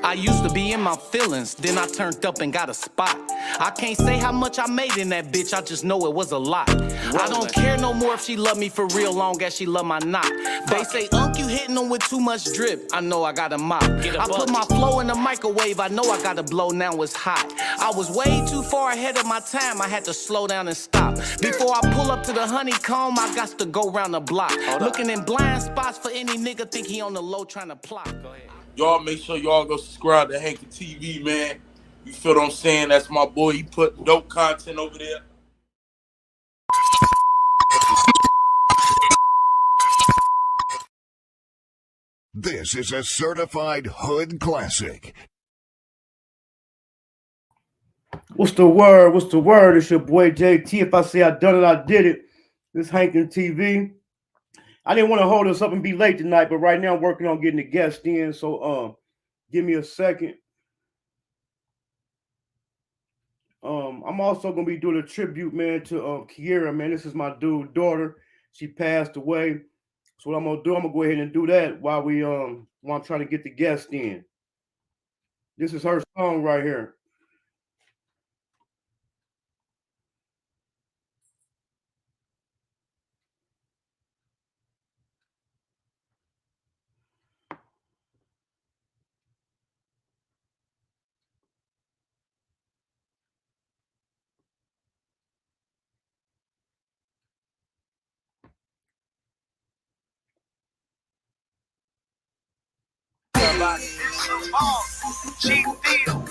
I used to be in my feelings, then I turned up and got a spot. I can't say how much I made in that bitch, I just know it was a lot. I don't care no more if she love me for real, long as she love my knot. They say, you hitting them with too much drip. I know I got a mop. I put my flow in the microwave, I know I gotta blow, now it's hot. I was way too far ahead of my time, I had to slow down and stop. Before I pull up to the honeycomb, I got to go round the block. Looking in blind spots for any nigga think he on the low trying to plot. Go ahead. Y'all make sure y'all go subscribe to Hankin TV, man. You feel what I'm saying? That's my boy. He put dope content over there. This is a certified hood classic. What's the word? What's the word? It's your boy JT. If I say I done it, I did it. This Hankin TV. I didn't want to hold us up and be late tonight, but right now I'm working on getting the guest in. So give me a second. I'm also gonna be doing a tribute, man, to Kiera, man. This is my dude's daughter. She passed away. So what I'm gonna do, I'm gonna go ahead and do that while I'm trying to get the guest in. This is her song right here.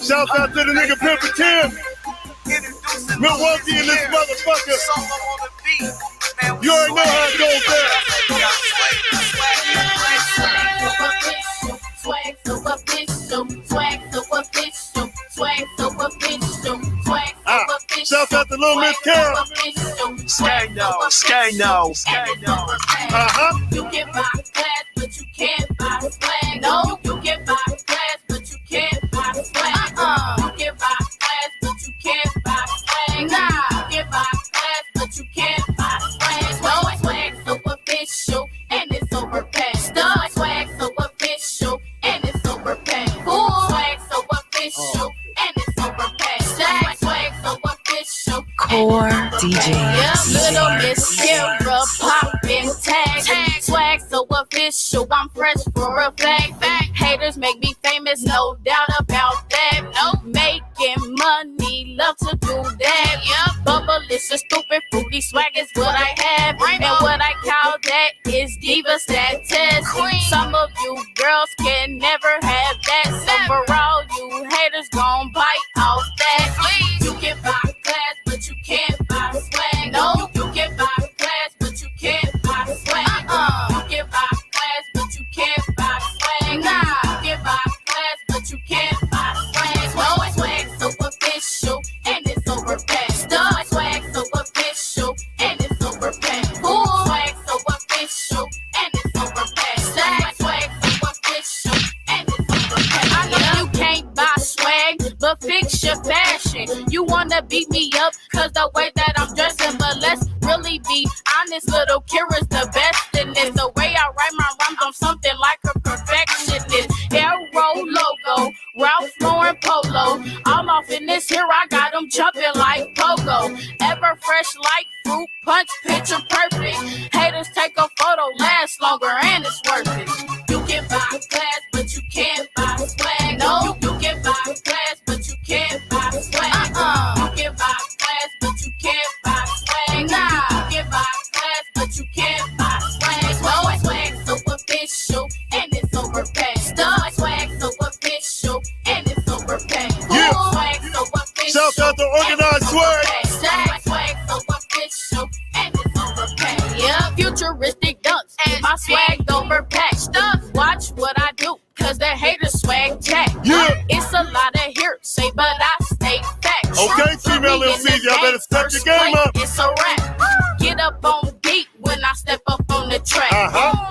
Shout out to the nigga Pimp Tim. Milwaukee in this motherfucker. You already know how it goes there. Shout out to Little Miss Carol. Skano. You can buy class, but you can't buy swag. No, you can buy class, but you can't buy swag. You can buy class, but you can't buy swag. Nah, you can buy class, but you can't buy swag. No, swag so official, and it's overpaid. Swag so official, and it's overpaid. Swag so official, and it's overpaid. Swag so official. Core DJs. Little Miss Kira poppin' tag. Swag so official, I'm fresh for a fact. Haters make me famous, no doubt about that. Making money, love to do that. Bubblicious, stupid, fruity swag is what I have. And what I call that is diva status. Some of you girls can never have that. So for all you haters, gon' bite off that. You can buy class, but you can't buy swag. No, you can buy class, but you can't buy swag. You can buy class, but you can't buy swag. Nah, you can buy class, but you can't buy swag. No, swag so official, and it's overpaid. Swag so official, and it's overpaid. Swag so official, and it's overpaid. Swag so official, and it's overpaid. I know you can't buy swag, but fix your fashion. You wanna beat me up, cause the way that I'm dressing, but let's really be honest, little Kira's the best in this. The way I write my rhymes, I'm something like a perfectionist. Arrow logo, Ralph Lauren polo. All off in this here, I got them jumping like pogo. Ever fresh like fruit punch, picture perfect. Haters take a photo, last longer, and it's worth it. You can buy class, but you can't buy swag. No, you can buy class, but you can't buy swag. You can buy class, but you can't buy swag. Nah, you can buy class, but you can't buy swag. No, swag so official, and it's overpaid. Swag so official, and it's overpaid. Swag so official. Shout out to Organized Swag. Swag so official, and it's overpaid. Yeah, futuristic dunks, my swag overpacked. Watch what I do, cause the haters swag jack. Yeah. It's a lot of hearsay, but I stay facts. Okay, female MCs, y'all better step your game up. It's a rap. Get up on beat when I step up on the track.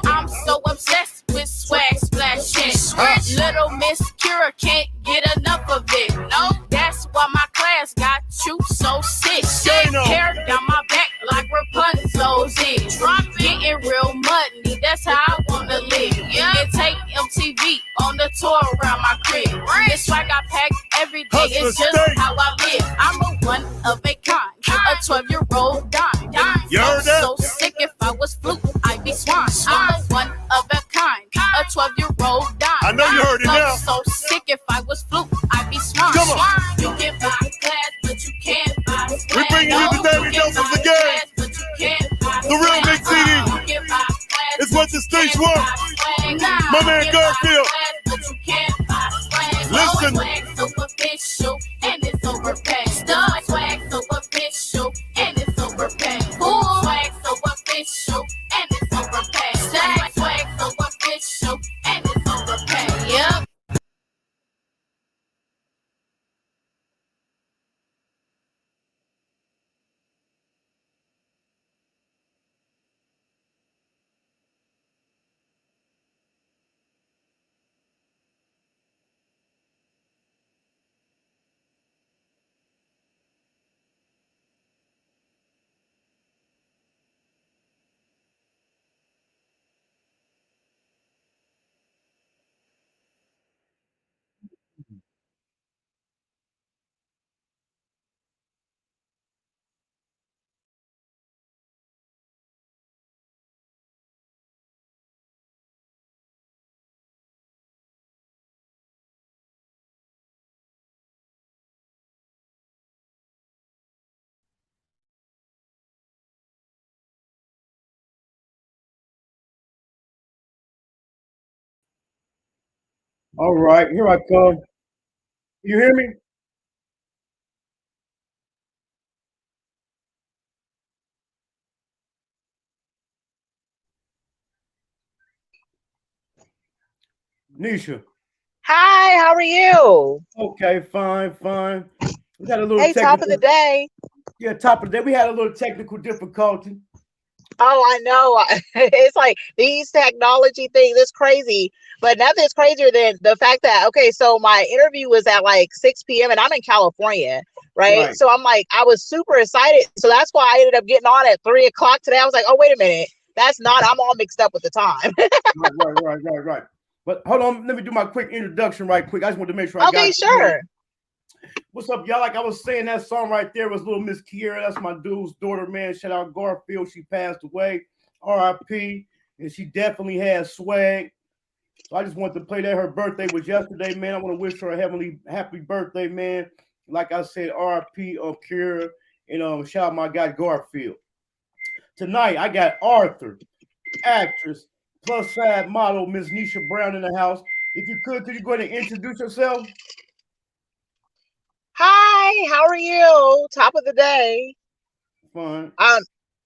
I'm so obsessed with swag splashing. Little Miss Kira can't get enough of it. No, that's why my class got you so sick. Hair down my back like Rapunzel's is. Getting real money, that's how I wanna live. And take MTV on on the tour around my crib. This swag I pack every day, it's just how I live. I'm a one of a kind, a 12-year-old dime. You heard that? So sick if I was flute, I'd be swine. I'm a one of a kind, a 12-year-old dime. I know you heard it now. So sick if I was flute, I'd be swine. Come on. You can buy class, but you can't buy swag. We bringing you the daily dose of the game. The real Big CD. It's what the streets want. My man Garfield. Listen. Swag so official and it's overpaid. Swag so official and it's overpaid. Swag so official and it's overpaid. Swag so official and it's overpaid. Yep. All right, here I come. You hear me? Nisha. Hi, how are you? Okay, fine. We got a little Hey, top of the day. Yeah, top of the day. We had a little technical difficulty. Oh, I know. It's like these technology things, it's crazy. But nothing's crazier than the fact that, okay, so my interview was at like 6 p.m. and I'm in California, right? So I'm like, I was super excited. So that's why I ended up getting on at 3 o'clock today. I was like, oh, wait a minute. I'm all mixed up with the time. Right. But hold on, let me do my quick introduction right quick. I just want to make sure I got Okay, sure. What's up, y'all? Like I was saying, that song right there was little Miss Kiera. That's my dude's daughter, man. Shout out Garfield. She passed away. R.I.P. And she definitely has swag. So I just wanted to play that. Her birthday was yesterday, man. I want to wish her a happy birthday, man. Like I said, R.I.P. Kiera. And shout out my guy Garfield. Tonight, I got Arthur, actress, plus size model, Miss Nisha Brown in the house. If you could you go ahead and introduce yourself? Hi, how are you? Top of the day. Fine.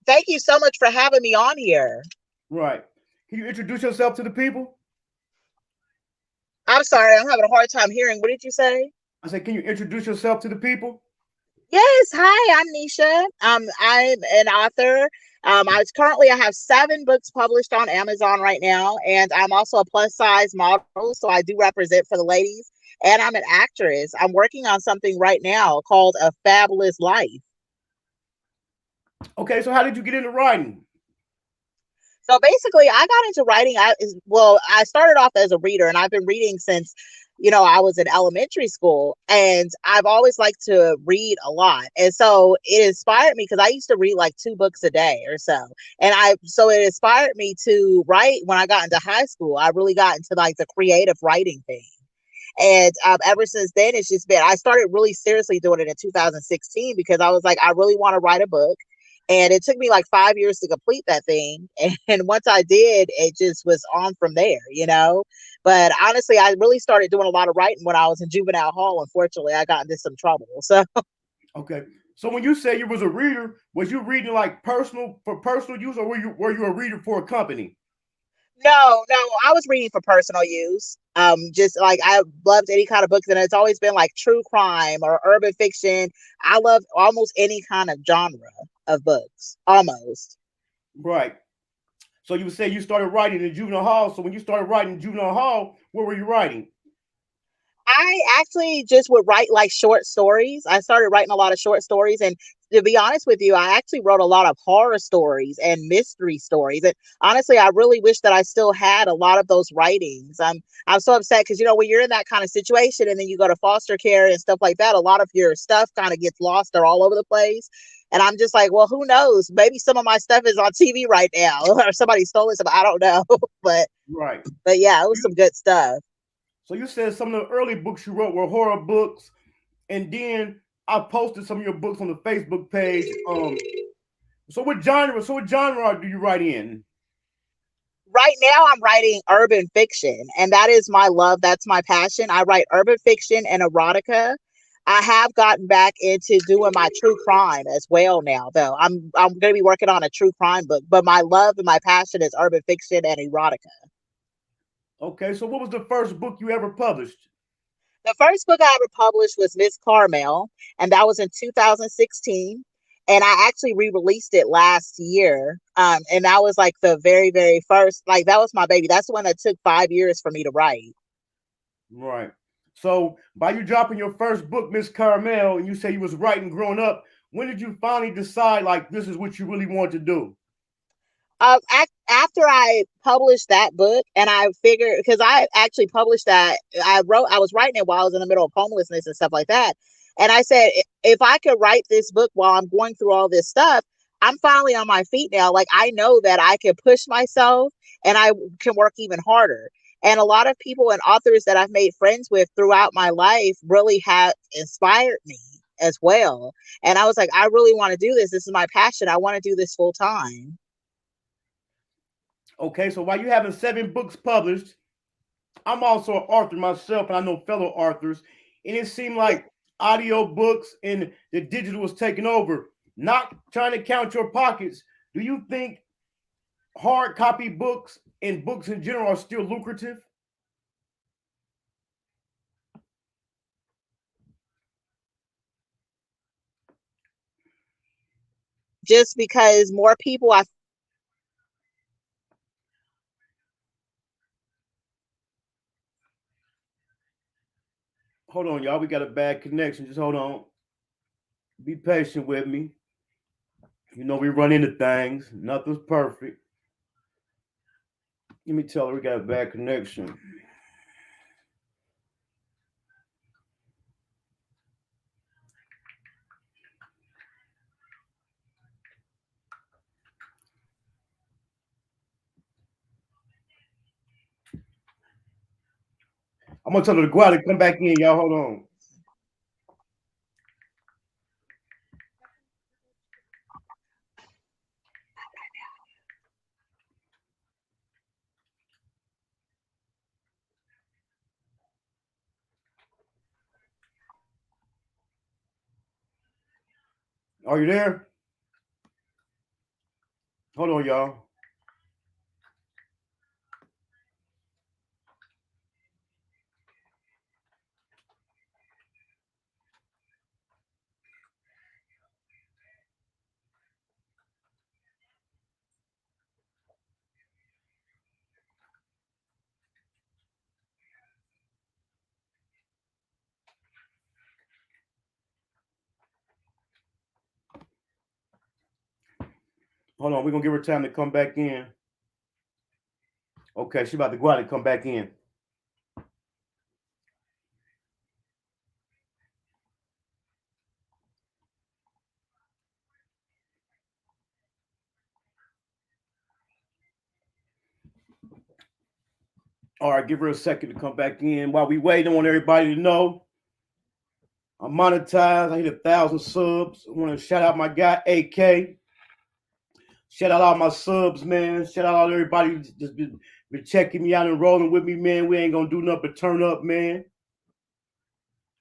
Thank you so much for having me on here. Right. Can you introduce yourself to the people? I'm sorry, I'm having a hard time hearing. What did you say? I said, can you introduce yourself to the people? Yes. Hi, I'm Nisha. I'm an author. I have 7 books published on Amazon right now, and I'm also a plus size model, so I do represent for the ladies. And I'm an actress. I'm working on something right now called A Fabulous Life. Okay, so how did you get into writing? So basically, I got into writing. I started off as a reader, and I've been reading since, I was in elementary school, and I've always liked to read a lot. And so it inspired me because I used to read like 2 books a day or so. So it inspired me to write when I got into high school. I really got into like the creative writing thing. And ever since then, it's just been, I started really seriously doing it in 2016 because I was like, I really want to write a book. And it took me like 5 years to complete that thing. And once I did, it just was on from there, But honestly, I really started doing a lot of writing when I was in juvenile hall. Unfortunately, I got into some trouble. So, okay. So when you say you was a reader, was you reading like for personal use, or were you a reader for a company? No, I was reading for personal use. Just like I loved any kind of books, and it's always been like true crime or urban fiction. I love almost any kind of genre of books, almost. Right. So you would say you started writing in juvenile hall. So when you started writing in juvenile hall, what were you writing? I actually just would write like short stories. I started writing a lot of short stories, and to be honest with you, I actually wrote a lot of horror stories and mystery stories. And honestly, I really wish that I still had a lot of those writings. I'm so upset because when you're in that kind of situation and then you go to foster care and stuff like that, a lot of your stuff kind of gets lost or all over the place. And I'm just like, well, who knows? Maybe some of my stuff is on TV right now, or somebody stole it. I don't know, but Right. yeah, it was some good stuff. So you said some of the early books you wrote were horror books, and then I posted some of your books on the Facebook page. So what genre do you write in? Right now I'm writing urban fiction, and that is my love. That's my passion. I write urban fiction and erotica. I have gotten back into doing my true crime as well now, though. I'm going to be working on a true crime book, but my love and my passion is urban fiction and erotica. Okay, so what was the first book you ever published? The first book I ever published was Miss Carmel, and that was in 2016. And I actually re-released it last year. And that was like the very, very first, like that was my baby. That's the one that took 5 years for me to write. Right. So by you dropping your first book, Miss Carmel, and you say you was writing growing up, when did you finally decide like this is what you really want to do? After I published that book, and I figured because I actually published that, I was writing it while I was in the middle of homelessness and stuff like that. And I said, if I could write this book while I'm going through all this stuff, I'm finally on my feet now. Like I know that I can push myself and I can work even harder. And a lot of people and authors that I've made friends with throughout my life really have inspired me as well. And I was like, I really want to do this. This is my passion. I want to do this full time. Okay, so while you having 7 books published, I'm also an author myself, and I know fellow authors, and it seemed like audio books and the digital was taking over. Not trying to count your pockets. Do you think hard copy books and books in general are still lucrative? Just because more people I Hold on, y'all. We got a bad connection. Just hold on. Be patient with me. We run into things. Nothing's perfect. Let me tell her we got a bad connection. I'm gonna tell her to go out and come back in, y'all. Hold on. Are you there? Hold on, y'all. Hold on. We're gonna give her time to come back in. Okay, she about to go out and come back in. All right, give her a second to come back in. While we wait, I want everybody to know I'm monetized. I hit 1,000 subs. I want to shout out my guy AK. Shout out all my subs, man. Shout out all everybody who's just been checking me out and rolling with me, man. We ain't gonna do nothing but turn up, man.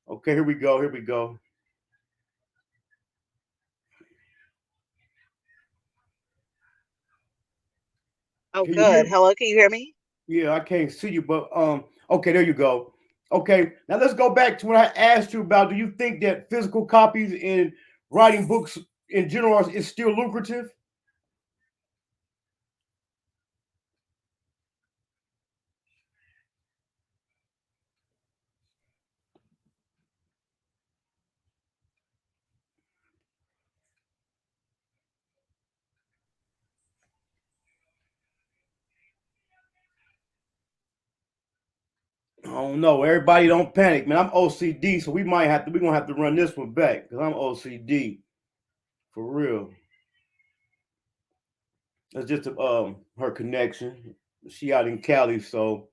Okay, here we go. Here we go. Oh, Can you hear good. me? Hello, can you hear me? Yeah, I can't see you, but okay, there you go. Okay, now let's go back to when I asked you about. Do you think that physical copies and writing books in general is still lucrative? don't know. Everybody don't panic, man. I'm OCD, so we're gonna have to run this one back because I'm OCD for real. That's just her connection. She out in Cali, so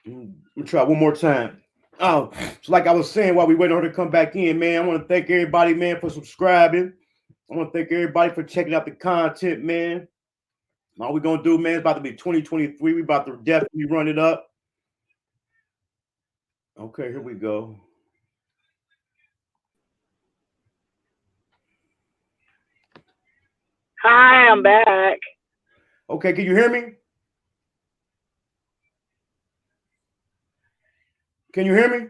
I'm gonna try one more time. Oh, so like I was saying while we wait on her to come back in, man, I want to thank everybody, man, for subscribing. I want to thank everybody for checking out the content, man. All we're gonna do, man, is about to be 2023. We about to definitely run it up. Okay, here we go. Hi, I'm back. Okay, can you hear me? Can you hear me?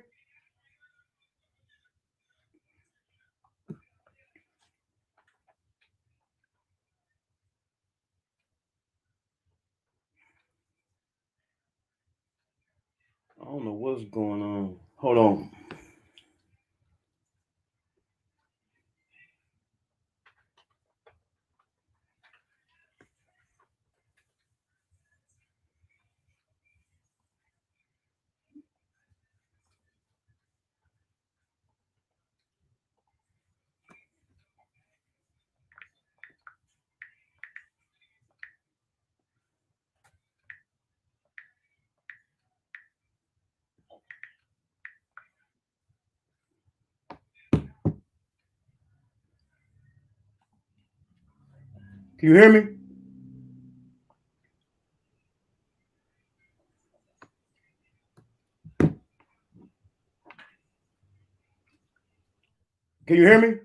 I don't know what's going on. Hold on. Can you hear me? Can you hear me?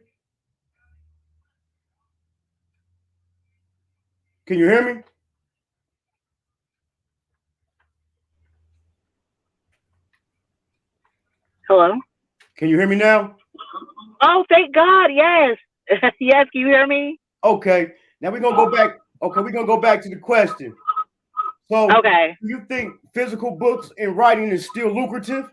Can you hear me? Hello? Can you hear me now? Oh, thank God. Yes. Yes, can you hear me? Okay. Now we're gonna go back. Okay, we're gonna go back to the question. So Okay. do you think physical books and writing is still lucrative?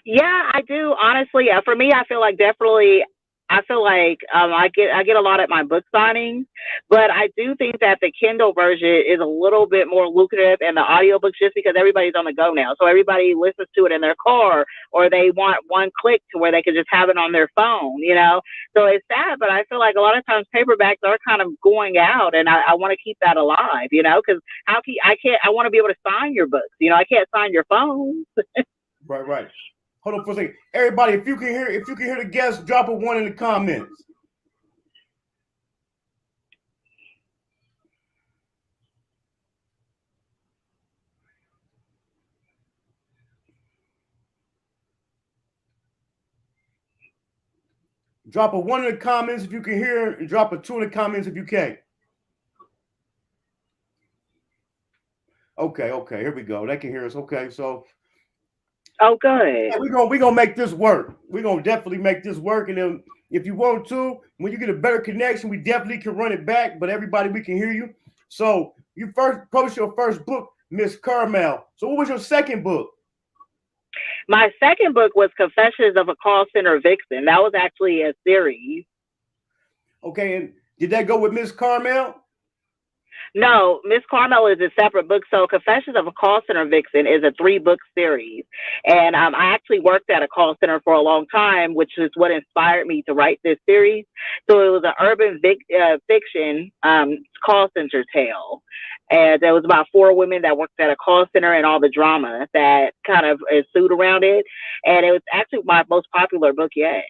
Yeah, I do. Honestly, yeah. For me, I feel like definitely. I feel like I get a lot at my book signings, but I do think that the Kindle version is a little bit more lucrative and the audiobooks just because everybody's on the go now. So everybody listens to it in their car or they want one click to where they can just have it on their phone, you know? So it's sad, but I feel like a lot of times paperbacks are kind of going out and I want to keep that alive, you know, because I want to be able to sign your books. You know, I can't sign your phone. Right. Hold on for a second. Everybody, if you can hear the guests, drop a 1 in the comments. Drop a 1 in the comments if you can hear, and drop a 2 in the comments if you can't. Okay, here we go. They can hear us. Okay, so Oh, good. yeah, we gonna make this work. We're gonna definitely make this work. And then if you want to, when you get a better connection, we definitely can run it back. But everybody, we can hear you. So you first published your first book, Miss Carmel. So what was your second book? My second book was Confessions of a Call Center Vixen. That was actually a series. Okay, and did that go with Miss Carmel? No, Miss Carmel is a separate book. So Confessions of a Call Center Vixen is a 3-book series. And I actually worked at a call center for a long time, which is what inspired me to write this series. So it was an urban fiction call center tale. And there was about 4 women that worked at a call center and all the drama that kind of ensued around it. And it was actually my most popular book yet.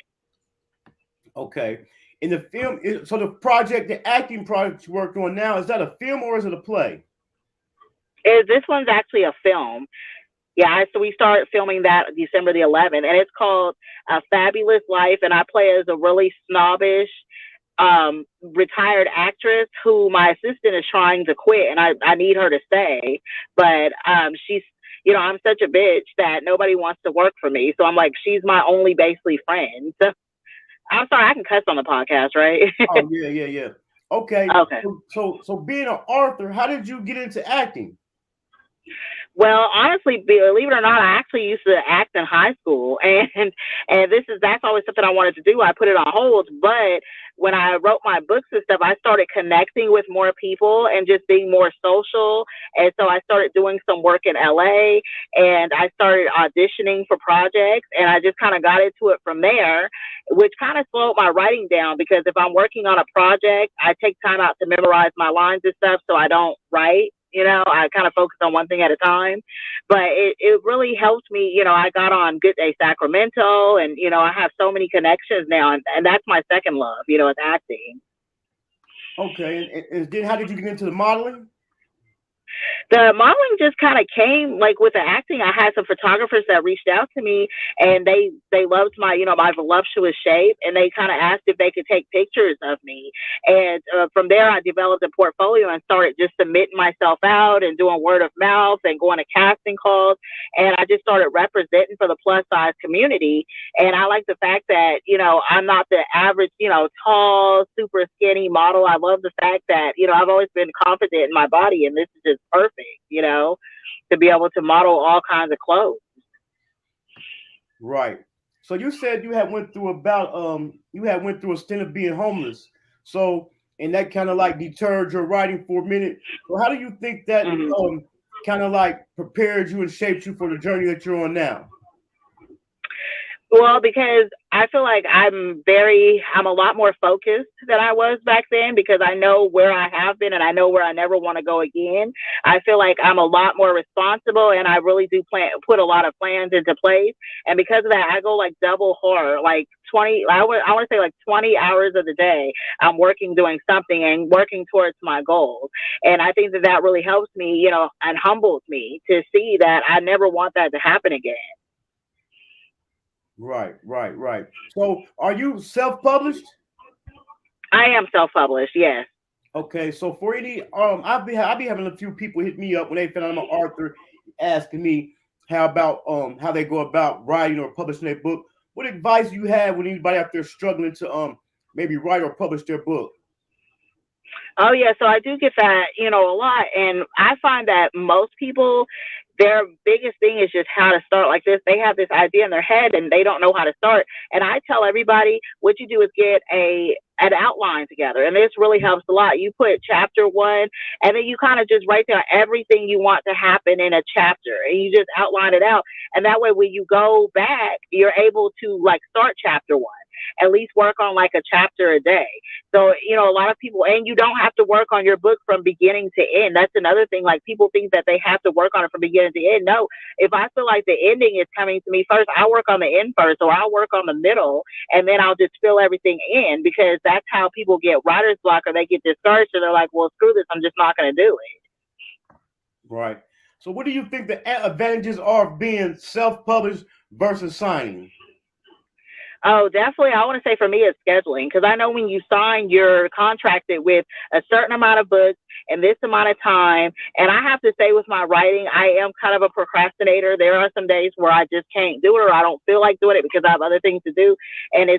Okay. In the film, so the acting project you worked on now, is that a film or is it a play? This one's actually a film. Yeah, so we started filming that December the 11th, and it's called A Fabulous Life, and I play as a really snobbish retired actress who my assistant is trying to quit, and I need her to stay, but she's, you know, I'm such a bitch that nobody wants to work for me, so I'm like, she's my only basically friend. So, I'm sorry, I can cuss on the podcast, right? Oh yeah. Okay. Okay. So being an author, how did you get into acting? Well, honestly, believe it or not, I actually used to act in high school, and that's always something I wanted to do. I put it on hold, but when I wrote my books and stuff, I started connecting with more people and just being more social. And so I started doing some work in LA, and I started auditioning for projects, and I just kind of got into it from there, which kind of slowed my writing down because if I'm working on a project, I take time out to memorize my lines and stuff so I don't write. I kind of focus on one thing at a time, but it really helped me. I got on Good Day Sacramento, and, I have so many connections now, and that's my second love, is acting. Okay. And then how did you get into the modeling? The modeling just kind of came like with the acting. I had some photographers that reached out to me, and they loved my my voluptuous shape, and they kind of asked if they could take pictures of me. And from there, I developed a portfolio and started just submitting myself out and doing word of mouth and going to casting calls. And I just started representing for the plus size community. And I like the fact that I'm not the average tall, super skinny model. I love the fact that I've always been confident in my body, and this is just perfect, to be able to model all kinds of clothes. Right. So you said you had went through a stint of being homeless. So, and that kind of like deterred your writing for a minute. So how do you think that kind of like prepared you and shaped you for the journey that you're on now? Well, because I feel like I'm a lot more focused than I was back then because I know where I have been and I know where I never want to go again. I feel like I'm a lot more responsible and I really do put a lot of plans into place. And because of that, I go like double hard, like 20 hours of the day. I'm working, doing something and working towards my goals. And I think that really helps me, and humbles me to see that I never want that to happen again. Right. So, are you self-published? I am self-published, yes. Okay, so for any, I'll be having a few people hit me up when they find I'm an author, asking me how they go about writing or publishing their book. What advice do you have when anybody out there struggling to maybe write or publish their book? Oh yeah, so I do get that, a lot, and I find that most people, their biggest thing is just how to start like this. They have this idea in their head and they don't know how to start. And I tell everybody, what you do is get an outline together, and this really helps a lot. You put chapter 1, and then you kind of just write down everything you want to happen in a chapter, and you just outline it out. And that way, when you go back, you're able to like start chapter 1. At least work on like a chapter a day. So, a lot of people, and you don't have to work on your book from beginning to end. That's another thing. Like people think that they have to work on it from beginning to end. No, if I feel like the ending is coming to me first, I'll work on the end first, or I'll work on the middle, and then I'll just fill everything in, because that's how people get writer's block or they get discouraged and they're like, well, screw this, I'm just not going to do it. Right. So what do you think the advantages are of being self-published versus signing? Oh, definitely. I want to say for me, it's scheduling, because I know when you sign, you're contracted with a certain amount of books and this amount of time. And I have to say with my writing, I am kind of a procrastinator. There are some days where I just can't do it, or I don't feel like doing it because I have other things to do. And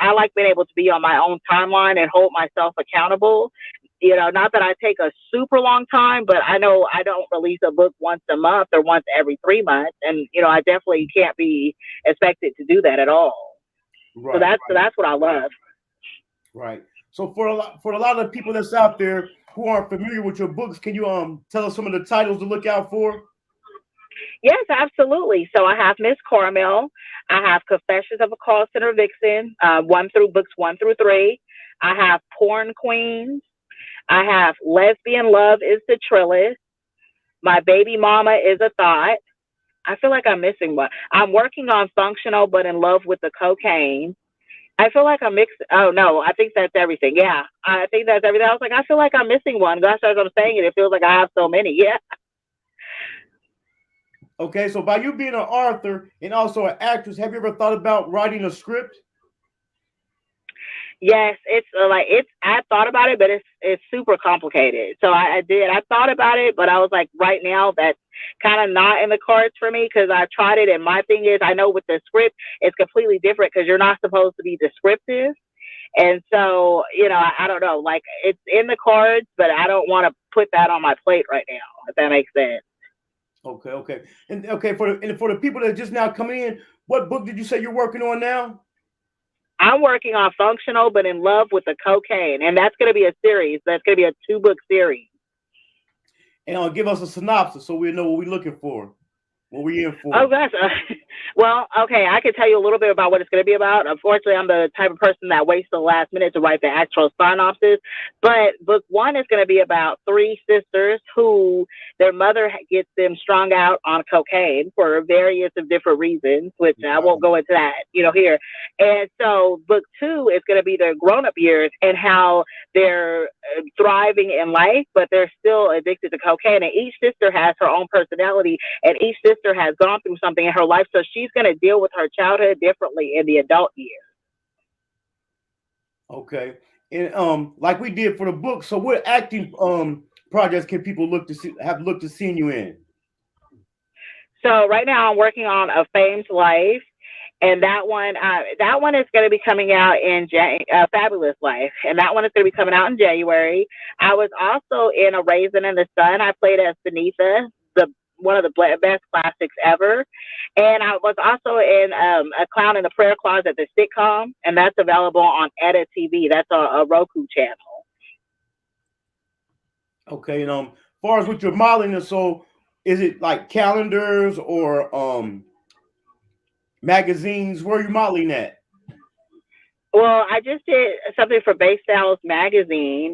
I like being able to be on my own timeline and hold myself accountable. Not that I take a super long time, but I know I don't release a book once a month or once every 3 months. And, I definitely can't be expected to do that at all. Right, so that's what I love. Right. So for a lot of people that's out there who aren't familiar with your books, can you tell us some of the titles to look out for? Yes, absolutely. So I have Miss Carmel. I have Confessions of a Call Center Vixen, books 1 through 3. I have Porn Queens. I have Lesbian Love is the Trillist. My Baby Mama is a Thought. I feel like I'm missing one. I'm working on Functional, but in Love with the Cocaine. I feel like I'm mixed. Oh, no, I think that's everything. Yeah, I think that's everything. I was like, I feel like I'm missing one. Gosh, as I'm saying it, it feels like I have so many. Yeah. Okay, so by you being an author and also an actress, have you ever thought about writing a script? Yes, I thought about it, but it's super complicated. So I thought about it, but I was like, right now that's kind of not in the cards for me, because I tried it. And my thing is, I know with the script, it's completely different because you're not supposed to be descriptive. And so, I don't know, like it's in the cards, but I don't want to put that on my plate right now, if that makes sense. Okay. And okay, for the people that are just now coming in, what book did you say you're working on now? I'm working on Functional but in Love with the Cocaine, and that's going to be a series. That's going to be a 2-book series. And give us a synopsis so we know what we're looking for, what we're in for. Oh gosh. Well, okay, I can tell you a little bit about what it's going to be about. Unfortunately, I'm the type of person that waits the last minute to write the actual synopsis. But book 1 is going to be about 3 sisters who their mother gets them strung out on cocaine for various of different reasons, which I won't go into that, here. And so book 2 is going to be their grown-up years and how they're thriving in life, but they're still addicted to cocaine. And each sister has her own personality, and each sister has gone through something in her life, so she's going to deal with her childhood differently in the adult years. Okay, and like we did for the book. So, what acting projects can people look to see you in? So right now I'm working on A Famed Life, and that one is going to be coming out in Fabulous Life, and that one is going to be coming out in January. I was also in A Raisin in the Sun. I played as Benitha, one of the best classics ever. And I was also in A Clown in the Prayer Closet, the sitcom, and that's available on Edit TV. That's a Roku channel. Okay, and as far as with your modeling, so is it like calendars or magazines? Where are you modeling at? Well, I just did something for Base Styles magazine.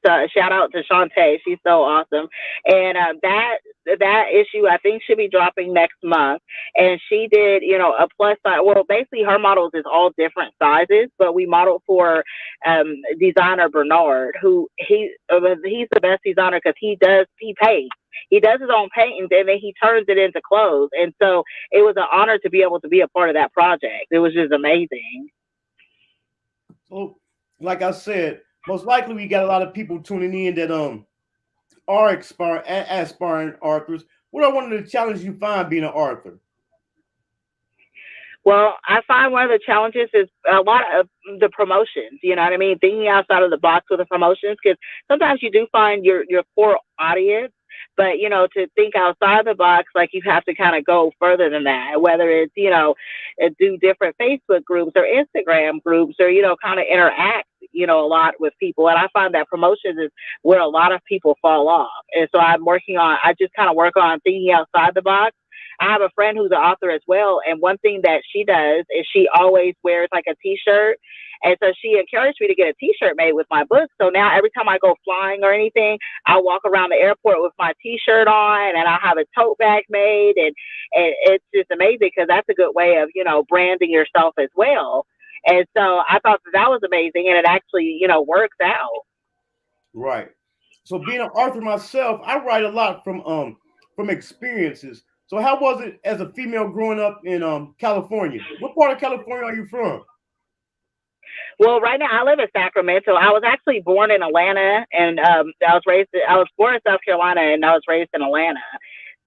So shout out to Shantae. She's so awesome. And that issue I think should be dropping next month. And she did, a plus size. Well, basically her models is all different sizes, but we modeled for designer Bernard, who he's the best designer because he paints. He does his own paintings and then he turns it into clothes. And so it was an honor to be able to be a part of that project. It was just amazing. So, like I said, most likely we got a lot of people tuning in that are aspiring authors. What are one of the challenges you find being an author? Well, I find one of the challenges is a lot of the promotions. You know what I mean? Thinking outside of the box with the promotions, because sometimes you do find your core audience. But, to think outside the box, like you have to kind of go further than that, whether it's, do different Facebook groups or Instagram groups or, kind of interact, a lot with people. And I find that promotions is where a lot of people fall off. And so I just kind of work on thinking outside the box. I have a friend who's an author as well. And one thing that she does is she always wears like a t-shirt. And so she encouraged me to get a t-shirt made with my book. So now every time I go flying or anything, I walk around the airport with my t-shirt on and I'll have a tote bag made. And it's just amazing because that's a good way of, branding yourself as well. And so I thought that was amazing. And it actually, works out. Right. So being an author myself, I write a lot from experiences. So how was it as a female growing up in California? What part of California are you from? Well, right now I live in Sacramento. I was actually born in Atlanta, and I was born in South Carolina, and I was raised in Atlanta.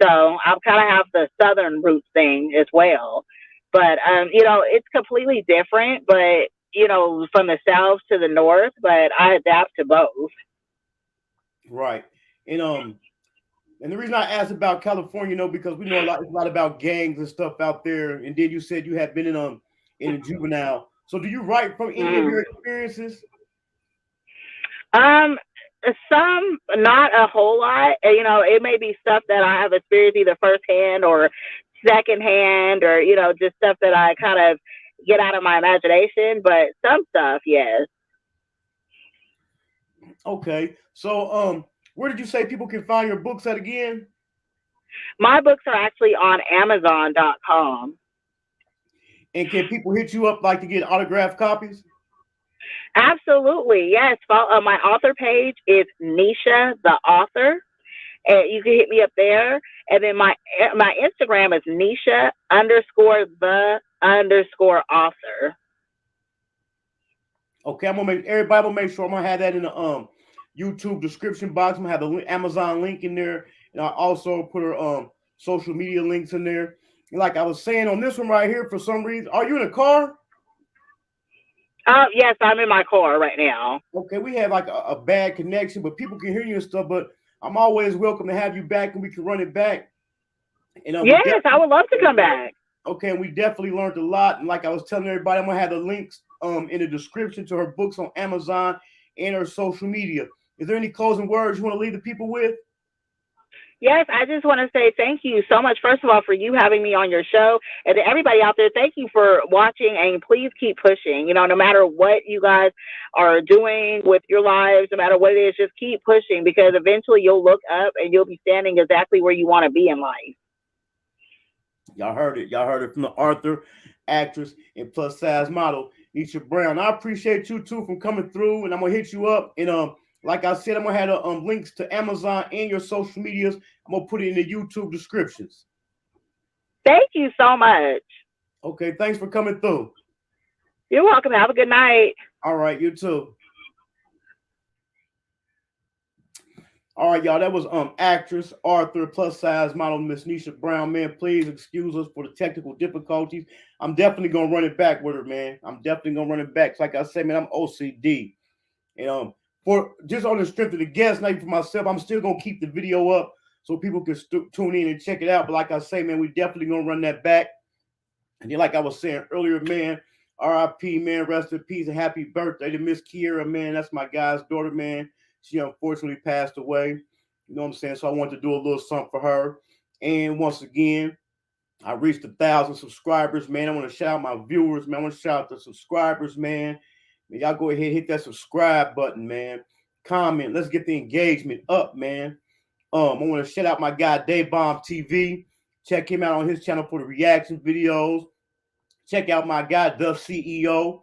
So I kind of have the Southern roots thing as well. But it's completely different. But from the South to the North, but I adapt to both. Right, and the reason I asked about California, because we know a lot about gangs and stuff out there. And then you said you had been in a juvenile. So do you write from any of your experiences? Some, not a whole lot. It may be stuff that I have experienced either firsthand or secondhand, or just stuff that I kind of get out of my imagination. But some stuff, yes. Okay, so where did you say people can find your books at again? My books are actually on Amazon.com. And can people hit you up to get autographed copies? Absolutely, yes. My author page is Nisha the Author, and you can hit me up there. And then my Instagram is Nisha_the_author. Okay, I'm gonna make sure I'm gonna have that in the YouTube description box. I'm gonna have the Amazon link in there, and I also put her social media links in there. And like I was saying on this one right here, for some reason, are you in a car? Yes, I'm in my car right now. Okay, we have a bad connection, but people can hear you and stuff. But I'm always welcome to have you back, and we can run it back. And yes, I would love to come back. Okay, and we definitely learned a lot. And like I was telling everybody, I'm gonna have the links in the description to her books on Amazon and her social media. Is there any closing words you want to leave the people with? Yes, I just want to say thank you so much, first of all, for you having me on your show. And to everybody out there, thank you for watching. And please keep pushing. You know, no matter what you guys are doing with your lives, no matter what it is, just keep pushing, because eventually you'll look up and you'll be standing exactly where you want to be in life. Y'all heard it. Y'all heard it from the author, actress, and plus size model, Nisha Brown. I appreciate you too from coming through, and I'm gonna hit you up. And like I said, I'm gonna have the links to Amazon and your social medias. I'm gonna put it in the YouTube descriptions. Thank you so much. Okay, thanks for coming through. You're welcome. Have a good night. All right, you too. All right, y'all. That was actress, author, plus size model, Miss Nisha Brown. Man, please excuse us for the technical difficulties. I'm definitely gonna run it back with her, man. I'm definitely gonna run it back. Like I said, man, I'm OCD. And for just on the strength of the guest, not even for myself, I'm still gonna keep the video up so people can tune in and check it out. But like I say, man, we definitely gonna run that back. And then, like I was saying earlier, man, RIP, man, rest in peace and happy birthday to Miss Kiera, man. That's my guy's daughter, man. She unfortunately passed away. You know what I'm saying? So I wanted to do a little something for her. And once again, I reached 1,000 subscribers, man. I want to shout out my viewers, man. I want to shout out the subscribers, man. Y'all go ahead and hit that subscribe button, man. Comment. Let's get the engagement up, man. I want to shout out my guy, Dave Bomb TV. Check him out on his channel for the reaction videos. Check out my guy, The CEO,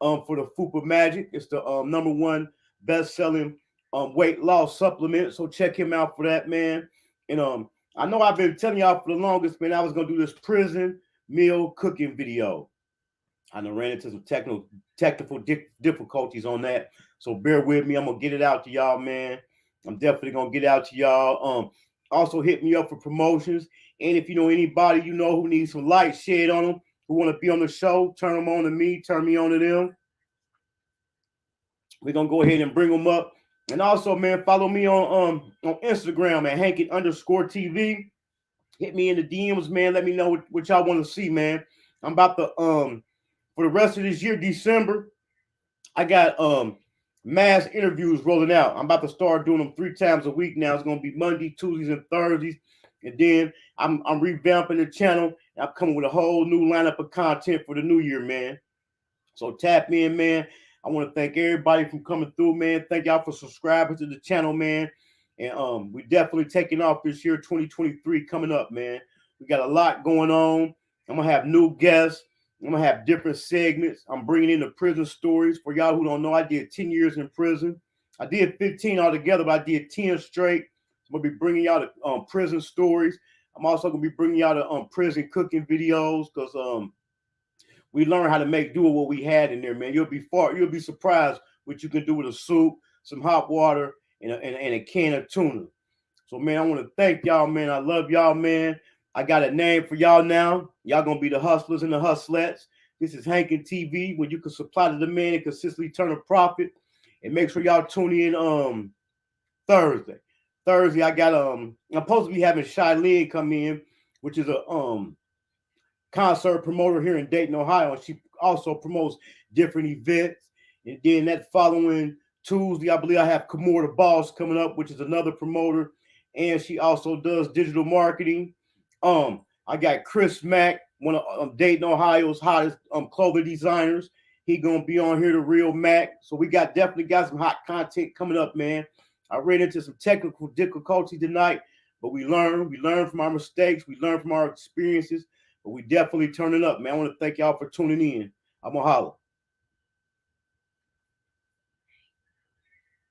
for the Fupa Magic. It's the #1 best-selling weight loss supplement. So check him out for that, man. And I know I've been telling y'all for the longest, man, I was gonna do this prison meal cooking video. I done ran into some technical difficulties on that. So bear with me. I'm gonna get it out to y'all, man. I'm definitely gonna get it out to y'all. Also hit me up for promotions. And if you know anybody you know who needs some light shed on them, who want to be on the show, turn them on to me, turn me on to them. We're gonna go ahead and bring them up. And also, man, follow me on Instagram at Hankin_TV. Hit me in the DMs, man. Let me know what y'all want to see, man. I'm about to for the rest of this year, December, I got mass interviews rolling out. I'm about to start doing them 3 times a week now. It's gonna be Monday, Tuesdays, and Thursdays. And then I'm revamping the channel. And I'm coming with a whole new lineup of content for the new year, man. So tap in, man. I want to thank everybody for coming through, man. Thank y'all for subscribing to the channel, man. And we definitely taking off this year, 2023 coming up, man. We got a lot going on. I'm gonna have new guests. I'm gonna have different segments. I'm bringing in the prison stories. For y'all who don't know, I did 10 years in prison. I did 15 altogether, but I did 10 straight. I'm gonna be bringing y'all the prison stories. I'm also gonna be bringing y'all the prison cooking videos because we learned how to do with what we had in there, man. You'll be surprised what you can do with a soup, some hot water, and a can of tuna. So, man, I want to thank y'all, man. I love y'all, man. I got a name for y'all now. Y'all gonna be the hustlers and the hustlettes. This is Hankin TV, where you can supply the demand and consistently turn a profit. And make sure y'all tune in Thursday. Thursday, I got I'm supposed to be having Shylene come in, which is a concert promoter here in Dayton, Ohio. And she also promotes different events. And then that following Tuesday, I believe I have Kamora the Boss coming up, which is another promoter. And she also does digital marketing. I got Chris Mack, one of Dayton, Ohio's hottest clothing designers. He gonna be on here, the real Mac. So we definitely got some hot content coming up, man. I ran into some technical difficulty tonight, but we learn from our mistakes, we learn from our experiences, but we definitely turning up, man. I want to thank y'all for tuning in. I'm gonna holler.